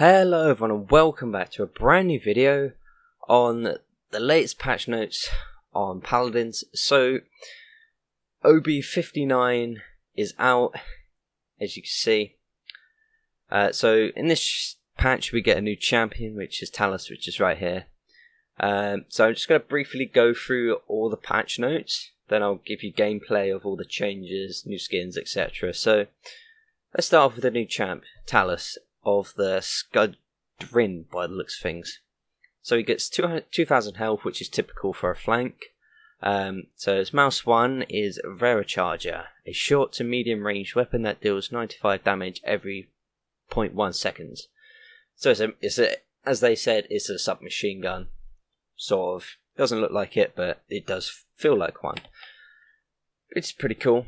Hello everyone and welcome back to a brand new video on the latest patch notes on Paladins. So OB59 is out, as you can see. So in this patch we get a new champion, which is Talus, which is right here. So I'm just going to briefly go through all the patch notes, then I'll give you gameplay of all the changes, new skins, etc. So let's start off with the new champ, Talus, of the Scudrin by the looks of things. So he gets 2000 health, which is typical for a flank. So his mouse 1 is Verocharger, a short to medium range weapon that deals 95 damage every 0.1 seconds. So as they said, it's a submachine gun. Sort of. Doesn't look like it, but it does feel like one. It's pretty cool.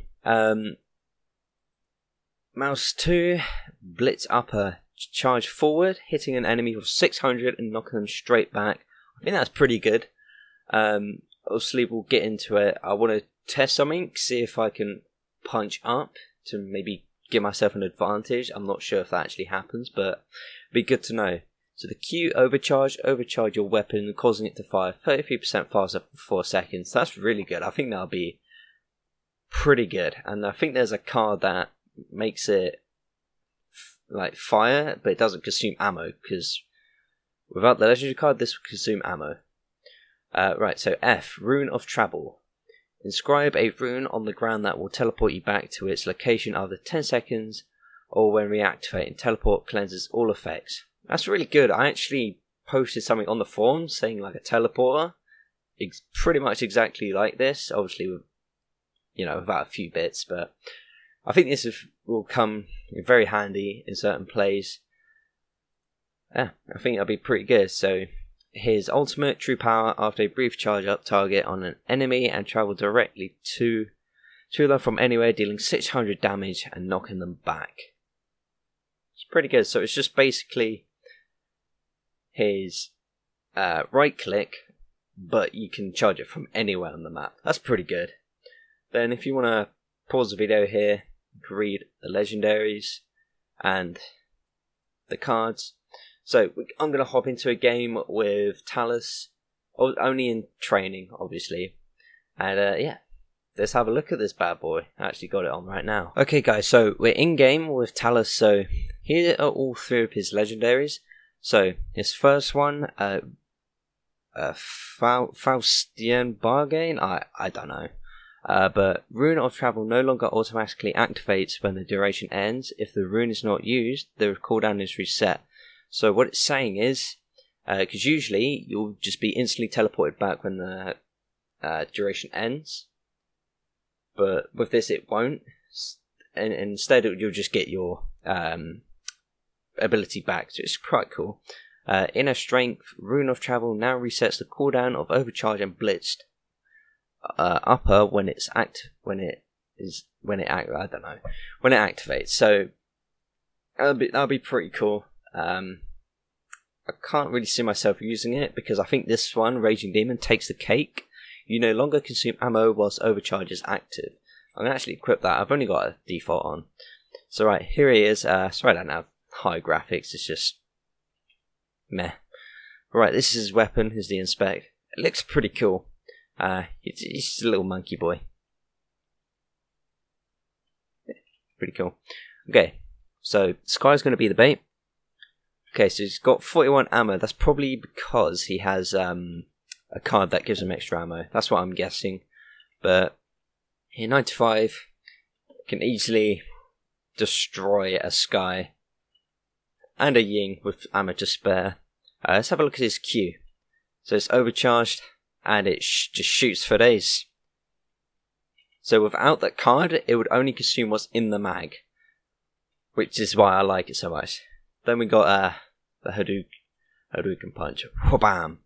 Mouse 2, Blitz Upper, charge forward, hitting an enemy with 600 and knocking them straight back. I think that's pretty good. Obviously we'll get into it. I want to test something, see if I can punch up to maybe give myself an advantage. I'm not sure if that actually happens, but it'd be good to know. So the Q, overcharge your weapon, causing it to fire 33% faster for 4 seconds. That's really good. I think that'll be pretty good. And I think there's a card that makes it like fire, but it doesn't consume ammo, because without the legendary card this will consume ammo. Right, so F, Rune of Travel. Inscribe a rune on the ground that will teleport you back to its location after 10 seconds or when reactivating. Teleport cleanses all effects. That's really good. I actually posted something on the forum saying like a teleporter. It's pretty much exactly like this, obviously with, without a few bits, but I think this will come very handy in certain plays. Yeah, I think that'll be pretty good. So his ultimate, true power, after a brief charge up target on an enemy and travel directly to them from anywhere, dealing 600 damage and knocking them back. It's pretty good. So it's just basically his right click, but you can charge it from anywhere on the map. That's pretty good. Then if you want to pause the video here, you can read the legendaries and the cards. So I'm going to hop into a game with Talus, only in training obviously, and yeah, let's have a look at this bad boy. I actually got it on right now. Okay guys, so we're in game with Talus. So here are all three of his legendaries. So his first one, Faustian Bargain, I don't know. But Rune of Travel no longer automatically activates when the duration ends. If the rune is not used, the cooldown is reset. So what it's saying is, because usually you'll just be instantly teleported back when the duration ends, but with this it won't, and instead you'll just get your ability back, so it's quite cool. Inner Strength, Rune of Travel now resets the cooldown of Overcharge and Blitzed Upper when it activates. So that'll be pretty cool. I can't really see myself using it because I think this one, Raging Demon, takes the cake. You no longer consume ammo whilst Overcharge is active. I'm going to actually equip that. I've only got a default on. So right, here he is. Sorry I don't have high graphics, it's just meh. Right, this is his weapon, here's the inspect. It looks pretty cool. He's just a little monkey boy. Yeah, pretty cool. Okay, so Sky's going to be the bait. Okay, so he's got 41 ammo. That's probably because he has a card that gives him extra ammo. That's what I'm guessing. But here, 95 can easily destroy a Sky and a Ying with ammo to spare. Let's have a look at his Q. So it's overcharged and it just shoots for days. So without that card, it would only consume what's in the mag, which is why I like it so much. Then we got the Hadouken Punch. Whabam!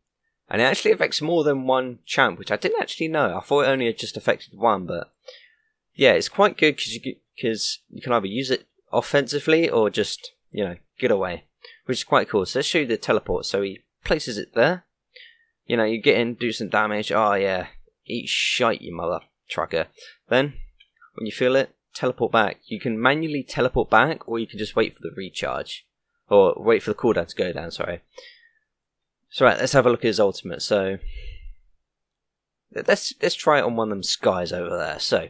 And it actually affects more than one champ, which I didn't actually know. I thought it only had just affected one, but yeah, it's quite good because you can either use it offensively or just, get away, which is quite cool. So let's show you the teleport. So he places it there. You get in, do some damage. Oh yeah, eat shite, you mother trucker. Then, when you feel it, teleport back. You can manually teleport back, or you can just wait for the recharge. or wait for the cooldown to go down, sorry. So right, let's have a look at his ultimate. So let's try it on one of them skies over there. So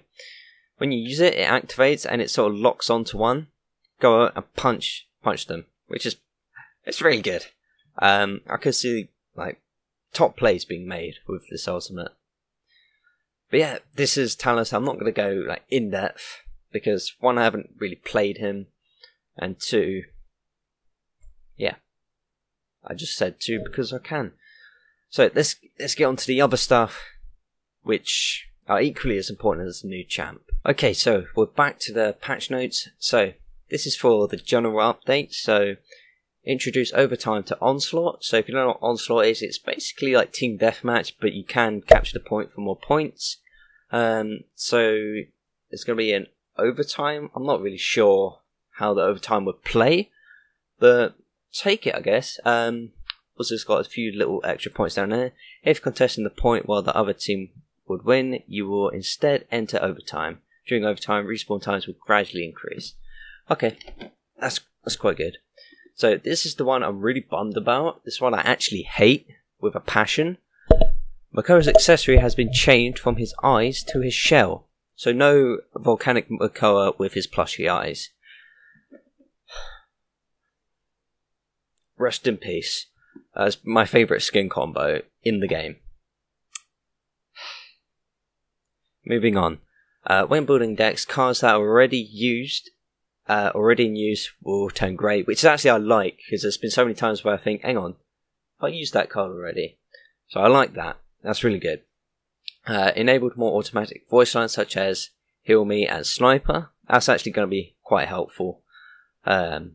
when you use it, it activates and it sort of locks onto one. Go out and punch them, which is, it's really good. I could see like top plays being made with this ultimate. But yeah, this is Talos. I'm not going to go like in depth because one, I haven't really played him, and two, yeah, I just said two because I can. So let's get on to the other stuff, which are equally as important as the new champ. Okay, so we're back to the patch notes. So this is for the general update. So introduce overtime to Onslaught. So if you don't know what Onslaught is, it's basically like team deathmatch, but you can capture the point for more points. So there's going to be an overtime. I'm not really sure how the overtime would play, but take it, I guess. Also, it's got a few little extra points down there. If contesting the point while the other team would win, you will instead enter overtime. During overtime, respawn times will gradually increase. Okay, that's quite good. So this is the one I'm really bummed about. This one I actually hate with a passion. Makoa's accessory has been changed from his eyes to his shell. So no volcanic Makoa with his plushy eyes. Rest in peace. That's my favourite skin combo in the game. Moving on. When building decks, cards that are already in use will turn grey, which is actually I like, because there's been so many times where I think, hang on, I used that card already. So I like that. That's really good. Enabled more automatic voice lines such as Heal Me and Sniper. That's actually going to be quite helpful. So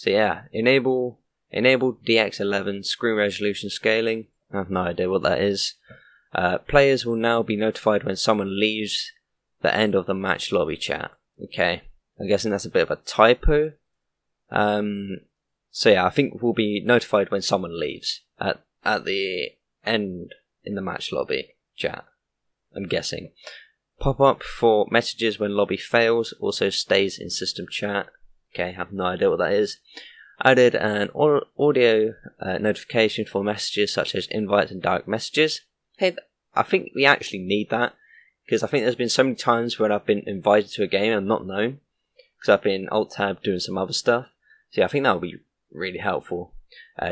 yeah, enabled DX11 screen resolution scaling. I have no idea what that is. Players will now be notified when someone leaves the end of the match lobby chat. Okay, I'm guessing that's a bit of a typo. So yeah, I think we'll be notified when someone leaves at the end in the match lobby chat, I'm guessing. Pop-up for messages when lobby fails also stays in system chat. Okay, have no idea what that is. Added an audio notification for messages such as invites and direct messages. Hey, I think we actually need that, because I think there's been so many times when I've been invited to a game and not known, because I've been alt-tab doing some other stuff. So yeah, I think that would be really helpful.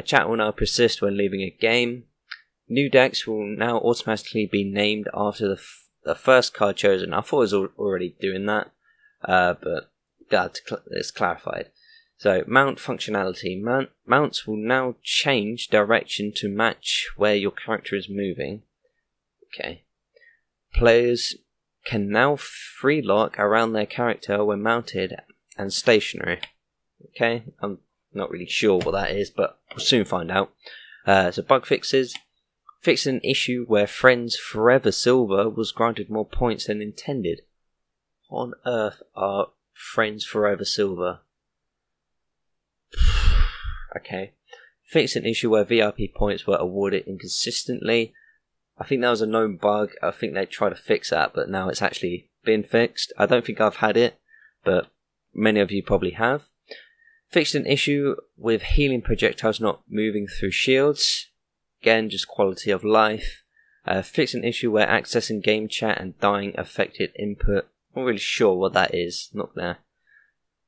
Chat will now persist when leaving a game. New decks will now automatically be named after the first card chosen. I thought it was already doing that, but glad it's clarified. So, mount functionality. Mounts will now change direction to match where your character is moving. Okay. Players can now free lock around their character when mounted and stationary. Okay, I'm not really sure what that is, but we'll soon find out. So, bug fixes. Fix an issue where Friends Forever Silver was granted more points than intended. On earth are Friends Forever Silver? Okay. Fix an issue where VIP points were awarded inconsistently. I think that was a known bug. I think they tried to fix that, but now it's actually been fixed. I don't think I've had it, but many of you probably have. Fixed an issue with healing projectiles not moving through shields. Again, just quality of life. Fixed an issue where accessing game chat and dying affected input. I'm not really sure what that is. Not gonna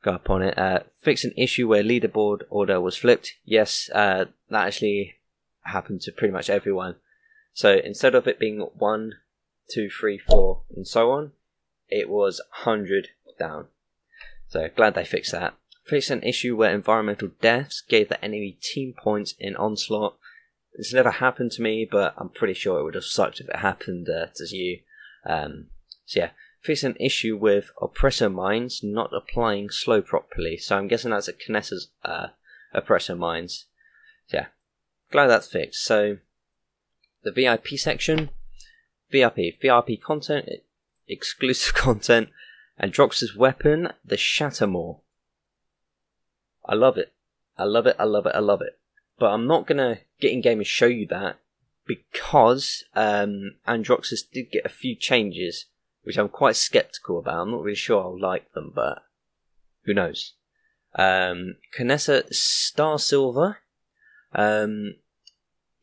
go up on it. Fix an issue where leaderboard order was flipped. Yes, that actually happened to pretty much everyone. So instead of it being 1, 2, 3, 4, and so on, it was 100 down. So glad they fixed that. Fixed an issue where environmental deaths gave the enemy team points in Onslaught. It's never happened to me, but I'm pretty sure it would have sucked if it happened to you. So yeah, fix an issue with oppressor mines not applying slow properly. So I'm guessing that's a Kinesa's oppressor mines. So yeah, glad that's fixed. So the VIP section, VIP content, exclusive content, and Drox's weapon, the Shattermaw. I love it. I love it. I love it. I love it. But I'm not going to get in game and show you that, because Androxus did get a few changes, which I'm quite skeptical about. I'm not really sure I'll like them, but who knows. Canessa Star Silver.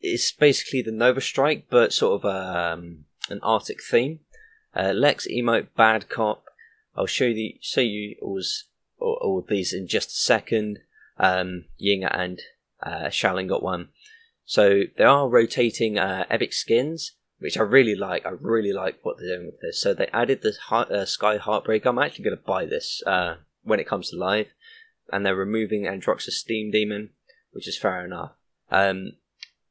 It's basically the Nova Strike, but sort of an Arctic theme. Lex emote Bad Cop. I'll show you all of these in just a second. Ying and Shaolin got one. So they are rotating epic skins, which I really like. I really like what they're doing with this. So they added the Sky Heartbreaker. I'm actually going to buy this when it comes to live. And they're removing Androx's Steam Demon, which is fair enough. And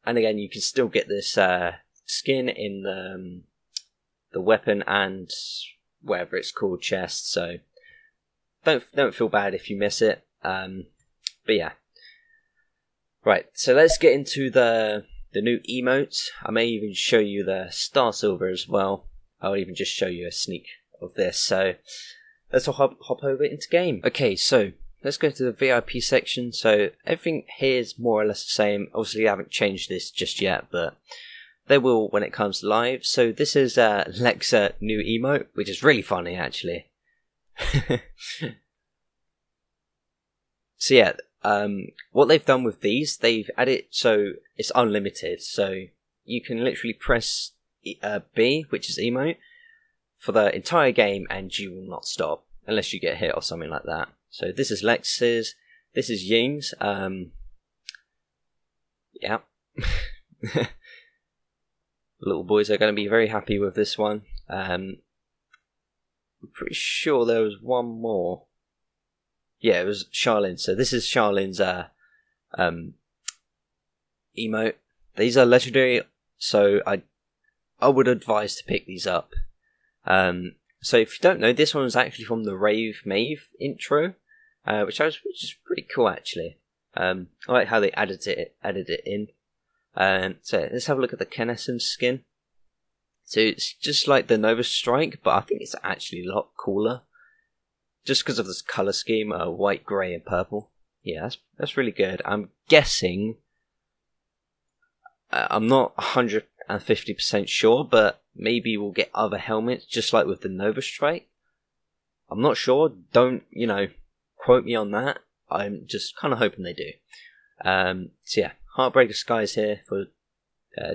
again, you can still get this skin in the weapon and whatever it's called chest. So don't feel bad if you miss it. But yeah. Right, so let's get into the new emotes. I may even show you the Star Silver as well. I'll even just show you a sneak of this. So let's hop over into game. Okay, so let's go to the VIP section. So everything here is more or less the same. Obviously, I haven't changed this just yet, but they will when it comes live. So this is Lex's new emote, which is really funny actually. So yeah. What they've done with these, they've added so it's unlimited, so you can literally press B, which is emote, for the entire game and you will not stop unless you get hit or something like that. So this is Lex's, this is Ying's. Yeah. Little boys are going to be very happy with this one. I'm pretty sure there was one more. Yeah, it was Charlene. So this is Charlene's emote. These are legendary, so I would advise to pick these up. So if you don't know, this one was actually from the Rave Mave intro, which is pretty cool actually. I like how they added it in. So let's have a look at the Kenneson skin. So it's just like the Nova Strike, but I think it's actually a lot cooler. Just because of this colour scheme, white, grey and purple. Yeah, that's really good. I'm guessing, I'm not 150% sure, but maybe we'll get other helmets, just like with the Nova Strike. I'm not sure, don't, quote me on that. I'm just kind of hoping they do. So yeah, Heartbreaker Skies here for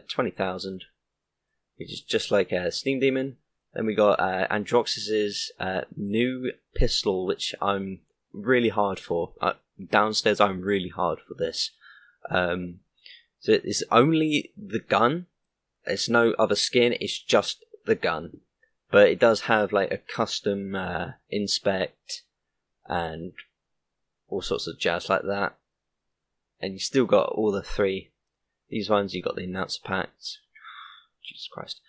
20,000, which is just like a Steam Demon. Then we got Androx's new pistol, which I'm really hard for. Downstairs, I'm really hard for this. So it's only the gun. There's no other skin. It's just the gun. But it does have like a custom inspect and all sorts of jazz like that. And you still got all the three. These ones, you got the announcer packs. Jesus Christ.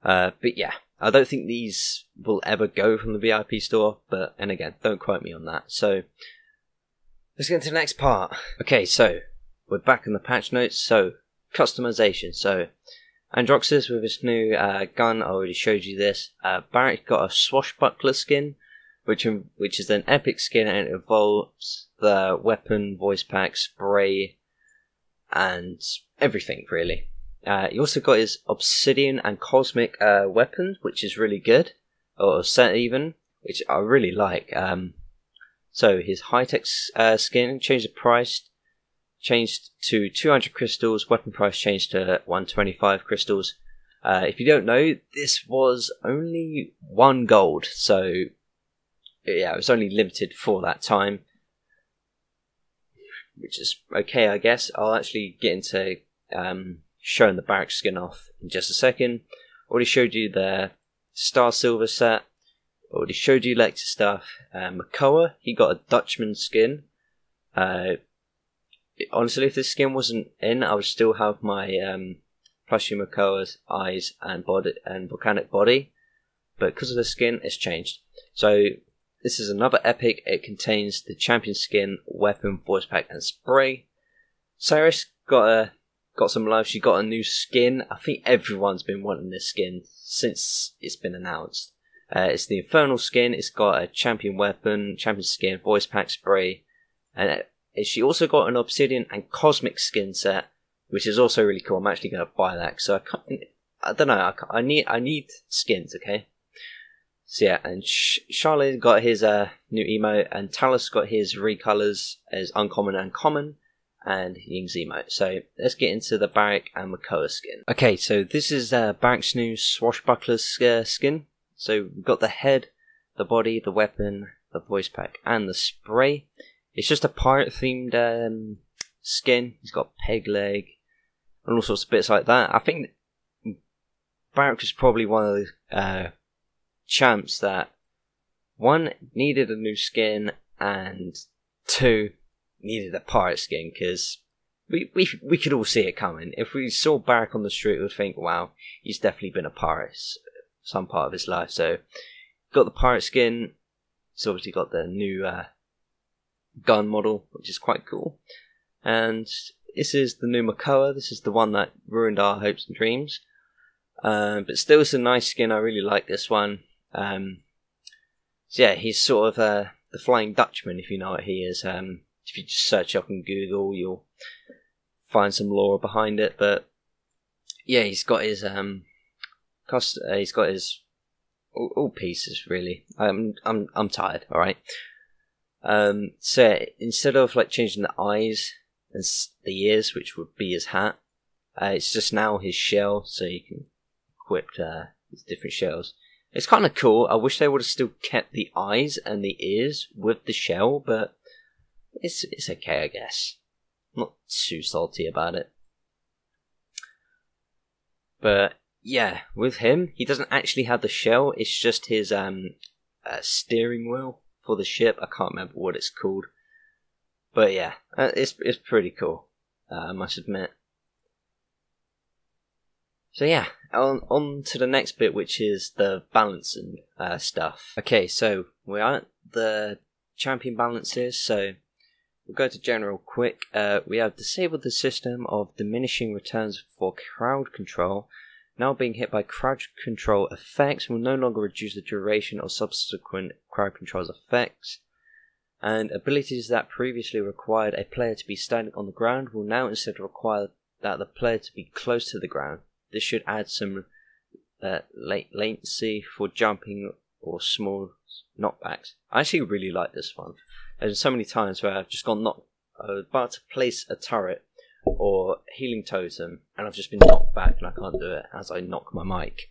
But yeah. I don't think these will ever go from the VIP store, and again, don't quote me on that. So, let's get into the next part. Okay, so, we're back in the patch notes. So, customization. So, Androxus with his new gun, I already showed you this. Barrett got a swashbuckler skin, which is an epic skin, and it involves the weapon, voice pack, spray, and everything, really. He also got his obsidian and cosmic weapons, which is really good, or set even, which I really like. So his high-tech skin changed the price, changed to 200 crystals, weapon price changed to 125 crystals. If you don't know, this was only 1 gold, so yeah, it was only limited for that time, which is okay, I guess. I'll actually get into showing the barrack skin off in just a second. Already showed you the Star Silver set. Already showed you Lex's stuff. Makoa, he got a Dutchman skin. Honestly, if this skin wasn't in, I would still have my plushie Makoa's eyes and body and volcanic body. But because of the skin, it's changed. So this is another epic. It contains the champion skin, weapon, voice pack, and spray. Cyrus got some love. She got a new skin. I think everyone's been wanting this skin since it's been announced. It's the Infernal skin. It's got a champion weapon, champion skin, voice pack, spray, and she also got an Obsidian and Cosmic skin set, which is also really cool. I'm actually going to buy that. So I don't know. I need skins. Okay. So yeah, and Charlotte got his new emote, and Talus got his recolors as uncommon and common, and Ying's emote. So let's get into the Barik and Makoa skin. Okay, so this is Barik's new swashbuckler skin. So we've got the head, the body, the weapon, the voice pack, and the spray. It's just a pirate themed skin. He's got peg leg and all sorts of bits like that. I think Barik is probably one of the champs that, one, needed a new skin, and two, needed a pirate skin, because we could all see it coming. If we saw Barik on the street, we'd think, wow, he's definitely been a pirate some part of his life. So got the pirate skin. It's obviously got the new gun model, which is quite cool. And this is the new Makoa. This is the one that ruined our hopes and dreams. But still, it's a nice skin. I really like this one. So yeah, he's sort of the Flying Dutchman, if you know what he is. If you just search up on Google, you'll find some lore behind it. But yeah, he's got his he's got his all pieces really. I'm tired. All right. So instead of like changing the eyes and the ears, which would be his hat, it's just now his shell. So you can equip his different shells. It's kind of cool. I wish they would have still kept the eyes and the ears with the shell, but it's okay, I guess. Not too salty about it. But yeah, with him, he doesn't actually have the shell. It's just his steering wheel for the ship. I can't remember what it's called. But yeah, it's pretty cool, I must admit. So yeah, on to the next bit, which is the balancing stuff. Okay, so we're at the champion balances, so we'll go to general quick. We have disabled the system of diminishing returns for crowd control. Now being hit by crowd control effects will no longer reduce the duration of subsequent crowd control's effects. And abilities that previously required a player to be standing on the ground will now instead require that the player to be close to the ground. This should add some latency for jumping or small knockbacks. I actually really like this one. There's so many times where I've just gone about to place a turret or healing totem, and I've just been knocked back and I can't do it as I knock my mic.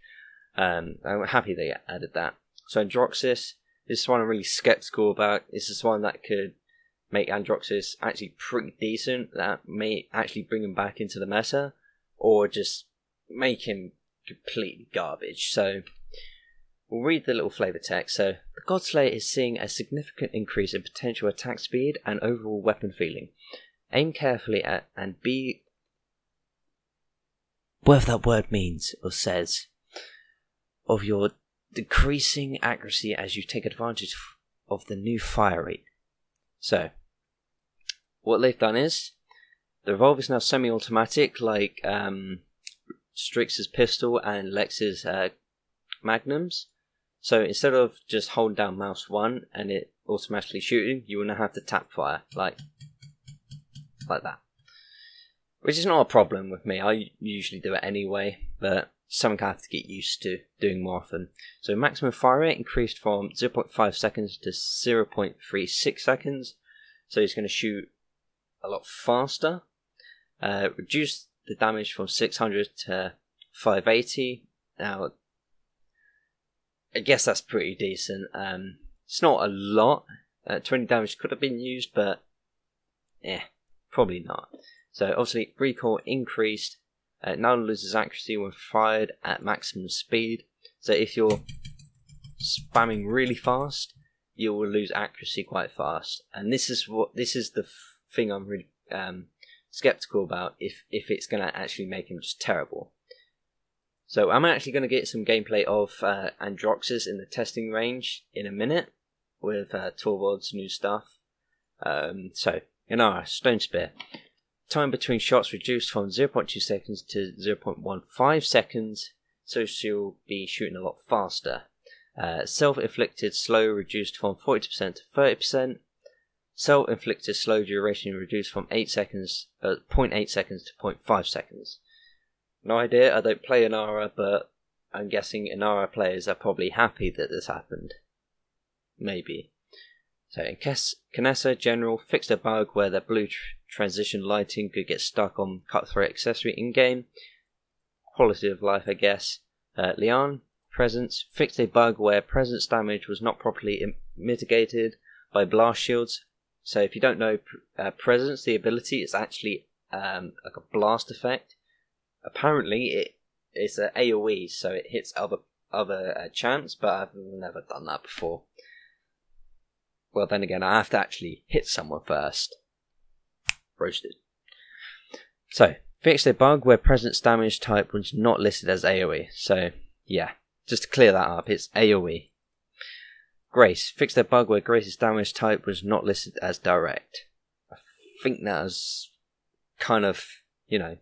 I'm happy they added that. So Androxus, this is one I'm really skeptical about. This is one that could make Androxus actually pretty decent, that may actually bring him back into the meta, or just make him completely garbage. So we'll read the little flavor text. So the Godslayer is seeing a significant increase in potential attack speed and overall weapon feeling. Aim carefully at and be whatever that word means or says of your decreasing accuracy as you take advantage of the new fire rate. So what they've done is the revolver is now semi-automatic, like Strix's pistol and Lex's magnums. So instead of just holding down mouse 1 and it automatically shooting, you will now have to tap fire like that, which is not a problem with me. I usually do it anyway, but something I have to get used to doing more often. So maximum fire rate increased from 0.5 seconds to 0.36 seconds, so he's going to shoot a lot faster. Reduce the damage from 600 to 580. Now, I guess that's pretty decent. It's not a lot. 20 damage could have been used, but probably not. So obviously, recoil increased. Now loses accuracy when fired at maximum speed. So if you're spamming really fast, you will lose accuracy quite fast. And this is the thing I'm really skeptical about, if it's going to actually make him just terrible. So I'm actually going to get some gameplay of Androxus in the testing range in a minute with Torvald's new stuff. So Inara, Stone Spear. Time between shots reduced from 0.2 seconds to 0.15 seconds, so she'll be shooting a lot faster. Self-inflicted slow reduced from 40% to 30%. Self-inflicted slow duration reduced from 0.8 seconds to 0.5 seconds. No idea, I don't play Inara, but I'm guessing Inara players are probably happy that this happened. Maybe. So in Canessa General fixed a bug where the blue transition lighting could get stuck on Cutthroat accessory in-game. Quality of life, I guess. Leon Presence fixed a bug where presence damage was not properly mitigated by blast shields. So if you don't know Presence, the ability is actually like a blast effect. Apparently it's an AoE, so it hits other champs, but I've never done that before. Well, then again, I have to actually hit someone first. Roasted. So, fixed a bug where presence damage type was not listed as AoE. So, yeah, just to clear that up, it's AoE. Grace fixed a bug where Grace's damage type was not listed as direct. I think that was kind of, you know,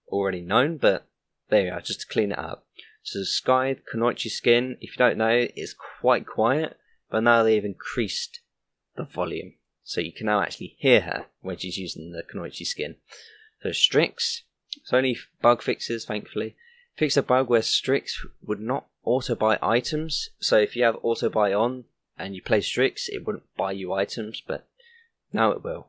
already known, but there you are, just to clean it up. So, Sky Kunoichi skin, if you don't know, is quite quiet. But now they've increased the volume, so you can now actually hear her when she's using the Kunoichi skin. So Strix, it's only bug fixes, thankfully. Fixed a bug where Strix would not auto-buy items, so if you have auto-buy on and you play Strix, it wouldn't buy you items, but now it will.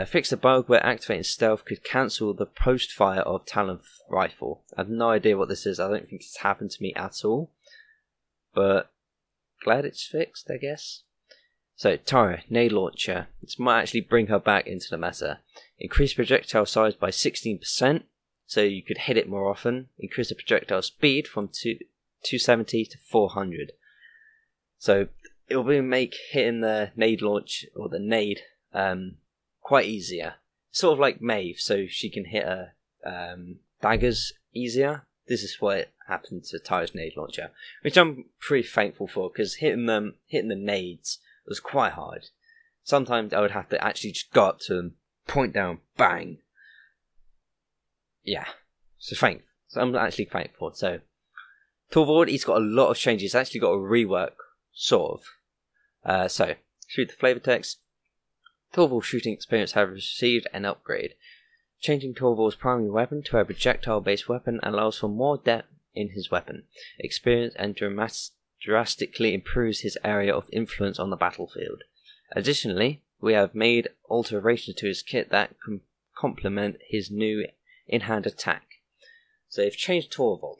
Fixed a bug where activating stealth could cancel the post-fire of Talon Rifle. I have no idea what this is, I don't think it's happened to me at all, but glad it's fixed, I guess. So, Tara, Nade Launcher. This might actually bring her back into the meta. Increase projectile size by 16%, so you could hit it more often. Increase the projectile speed from 270 to 400. So, it will make hitting the nade launch, or the nade, quite easier. Sort of like Maeve, so she can hit her daggers easier. This is what happened to Tyra's nade launcher, which I'm pretty thankful for, because hitting the nades was quite hard. Sometimes I would have to actually just go up to them, point down, bang. Yeah, so I'm actually thankful. So Torvald, he's got a lot of changes. He's actually got a rework, sort of. So through the flavor text, Torvald's shooting experience has received an upgrade. Changing Torvald's primary weapon to a projectile-based weapon allows for more depth in his weapon experience and drastically improves his area of influence on the battlefield. Additionally, we have made alterations to his kit that can complement his new in-hand attack. So they've changed Torvald.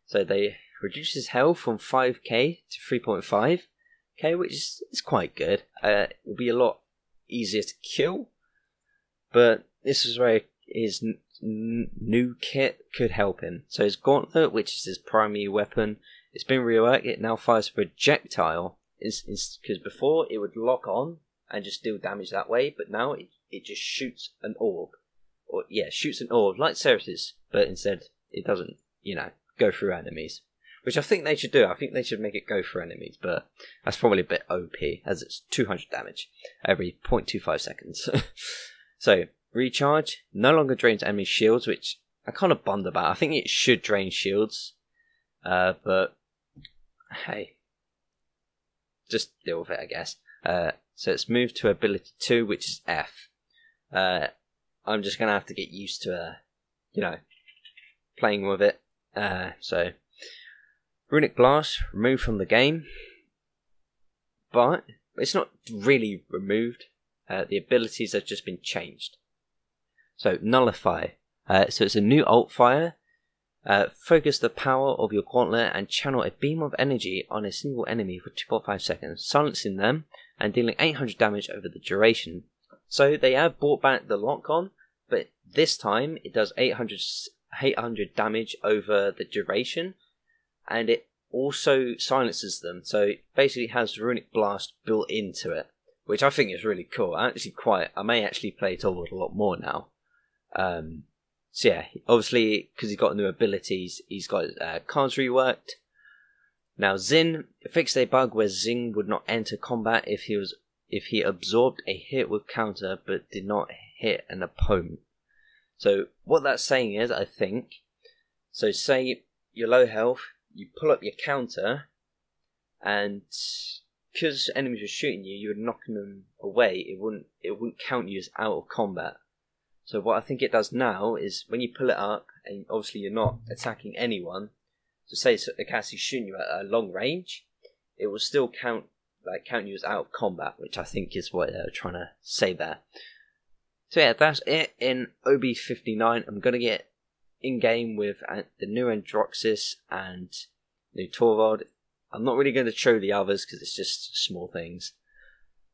So they reduce his health from 5k to 3.5k, which is quite good. It will be a lot easier to kill, but this is where his new kit could help him. So his gauntlet, which is his primary weapon, it's been reworked. It now fires a projectile. Because before it would lock on and just deal damage that way, but now it just shoots an orb. Or yeah, shoots an orb like Ceres, but instead it doesn't, go through enemies. Which I think they should do. I think they should make it go through enemies, but that's probably a bit OP, as it's 200 damage every 0.25 seconds. So, recharge no longer drains enemy shields, which I'm kind of bummed about. I think it should drain shields, but hey, just deal with it, I guess. So it's moved to ability 2, which is F. I'm just going to have to get used to, playing with it. So, Runic Blast removed from the game, but it's not really removed. The abilities have just been changed. So, Nullify. So it's a new alt fire. Focus the power of your gauntlet and channel a beam of energy on a single enemy for 2.5 seconds, silencing them and dealing 800 damage over the duration. So they have brought back the lock-on, but this time it does 800 damage over the duration, and it also silences them. So it basically has Runic Blast built into it, which I think is really cool. I may actually play Torvald a lot more now. So yeah, obviously, because he's got new abilities, he's got cards reworked. Now Xin fixed a bug where Xin would not enter combat if he absorbed a hit with counter but did not hit an opponent. So what that's saying is, I think, so say you're low health, you pull up your counter, and because enemies are shooting you, you're knocking them away. It wouldn't count you as out of combat. So what I think it does now is when you pull it up, and obviously you're not attacking anyone, So say Cassie's shooting you at a long range, it will still count you as out of combat, which I think is what they're trying to say there. So yeah, that's it in OB59. I'm gonna get in game with the new Androxis and new Torvald. I'm not really going to show the others because it's just small things.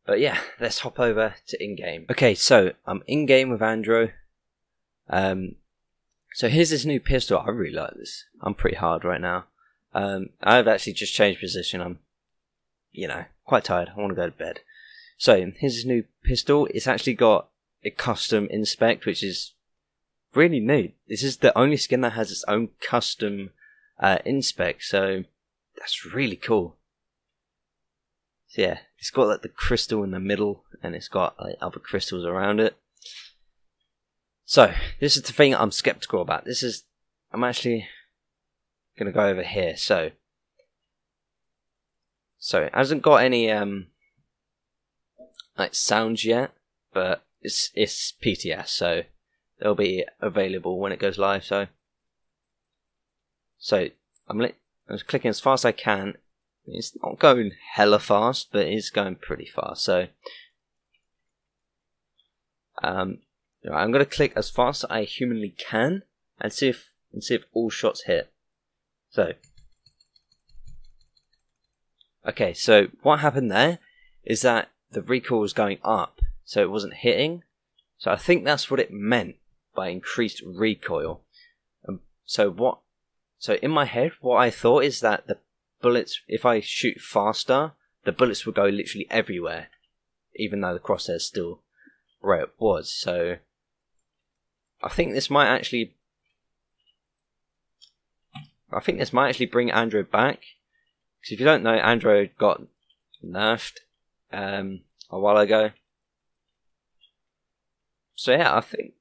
But yeah, let's hop over to in-game. Okay, so I'm in-game with Andro. So here's this new pistol. I really like this. I'm pretty hard right now. I've actually just changed position. I'm, quite tired. I want to go to bed. So here's this new pistol. It's actually got a custom inspect, which is really new. This is the only skin that has its own custom inspect. So that's really cool. So yeah, it's got like the crystal in the middle, and it's got like other crystals around it. So this is the thing I'm skeptical about. I'm actually gonna go over here. So it hasn't got any like sounds yet, but it's PTS, so they'll be available when it goes live. So I'm just clicking as fast as I can. It's not going hella fast, but it's going pretty fast. So I'm going to click as fast as I humanly can and see if all shots hit. So okay, so what happened there is that the recoil was going up, so it wasn't hitting. So I think that's what it meant by increased recoil. So in my head, what I thought is that the bullets, if I shoot faster, the bullets would go literally everywhere, even though the crosshair's still where it was. So I think this might actually bring Andro back. Because if you don't know, Andro got nerfed a while ago. So yeah, I think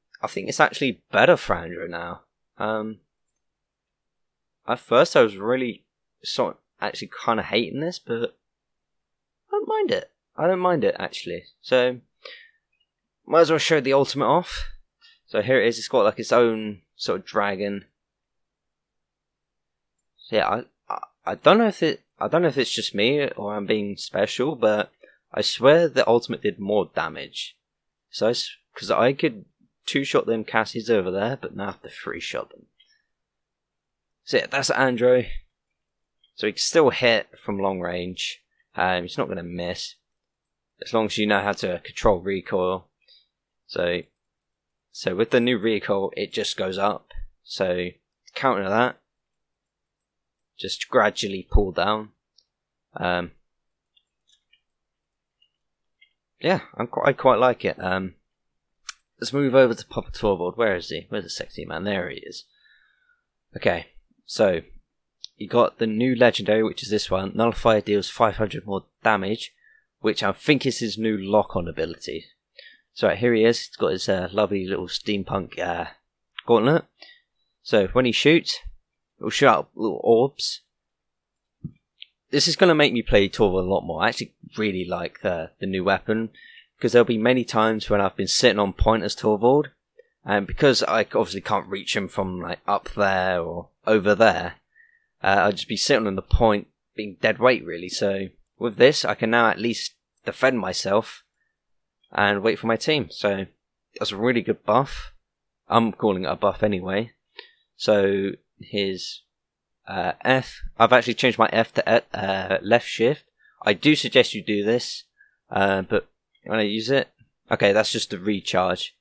it's actually better for Andro now. At first I was really actually kind of hating this, but I don't mind it. I don't mind it actually. So might as well show the ultimate off. So here it is. It's got like its own sort of dragon. So yeah, I don't know if it's just me or I'm being special, but I swear the ultimate did more damage. So because I could 2-shot them Cassies over there, but now I have to 3-shot them. So yeah, that's Andro. So he can still hit from long range. He's not going to miss, as long as you know how to control recoil. So with the new recoil, it just goes up. So to counter that, just gradually pull down. Yeah, I quite like it. Let's move over to Papa Torvald. Where is he? Where's the sexy man? There he is. Okay, so you got the new legendary, which is this one. Nullifier deals 500 more damage, which I think is his new lock-on ability. So right, here he is. He's got his lovely little steampunk gauntlet. So when he shoots, it will shoot out little orbs. This is going to make me play Torvald a lot more. I actually really like the new weapon, because there'll be many times when I've been sitting on point as Torvald, and because I obviously can't reach him from like up there or over there, I'll just be sitting on the point, being dead weight really. So with this, I can now at least defend myself and wait for my team. So that's a really good buff. I'm calling it a buff anyway. So his F, I've actually changed my F to left shift. I do suggest you do this, but when I use it, okay, that's just the recharge.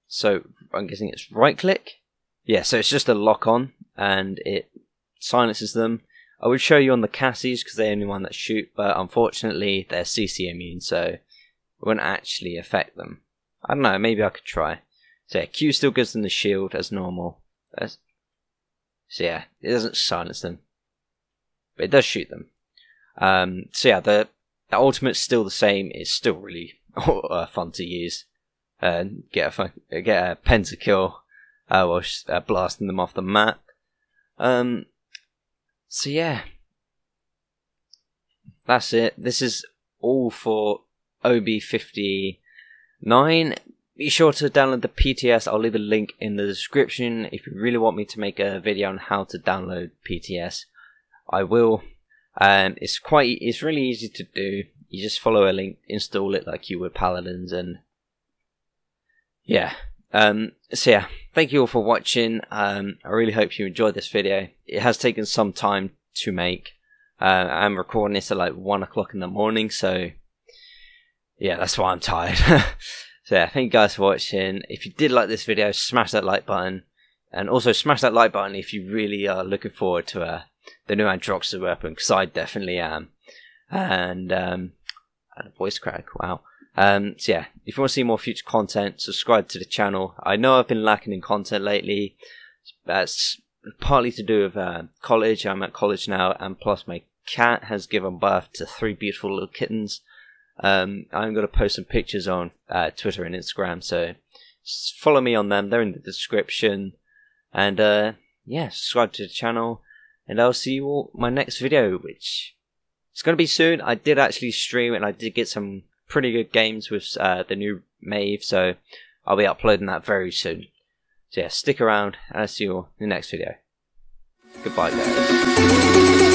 So I'm guessing it's right click. Yeah, so it's just a lock on and it silences them. I would show you on the Cassies because they're the only one that shoot, but unfortunately they're CC immune, so it won't actually affect them. I don't know, maybe I could try. So yeah, Q still gives them the shield as normal. So yeah, it doesn't silence them, but it does shoot them. So yeah, the ultimate's still the same. It's still really fun to use. Get a pentakill while blasting them off the map. So yeah, that's it. This is all for OB59. be sure to download the PTS. I'll leave a link in the description. If you really want me to make a video on how to download PTS, I will. It's really easy to do. You just follow a link, install it like you would Paladins, and yeah. So yeah, thank you all for watching. I really hope you enjoyed this video. It has taken some time to make. I'm recording this at like 1 o'clock in the morning, so yeah, that's why I'm tired. So yeah, thank you guys for watching. If you did like this video, smash that like button, and also smash that like button if you really are looking forward to the new Androx's weapon, because I definitely am. And a voice crack, wow. So yeah, if you want to see more future content, subscribe to the channel. I know I've been lacking in content lately. That's partly to do with college. I'm at college now, and plus my cat has given birth to 3 beautiful little kittens. I'm going to post some pictures on Twitter and Instagram, so just follow me on them. They're in the description. And yeah, subscribe to the channel, and I'll see you all in my next video, which it's going to be soon. I did actually stream, and I did get some pretty good games with the new Maeve, so I'll be uploading that very soon. So yeah, stick around, and I'll see you all in the next video. Goodbye, guys.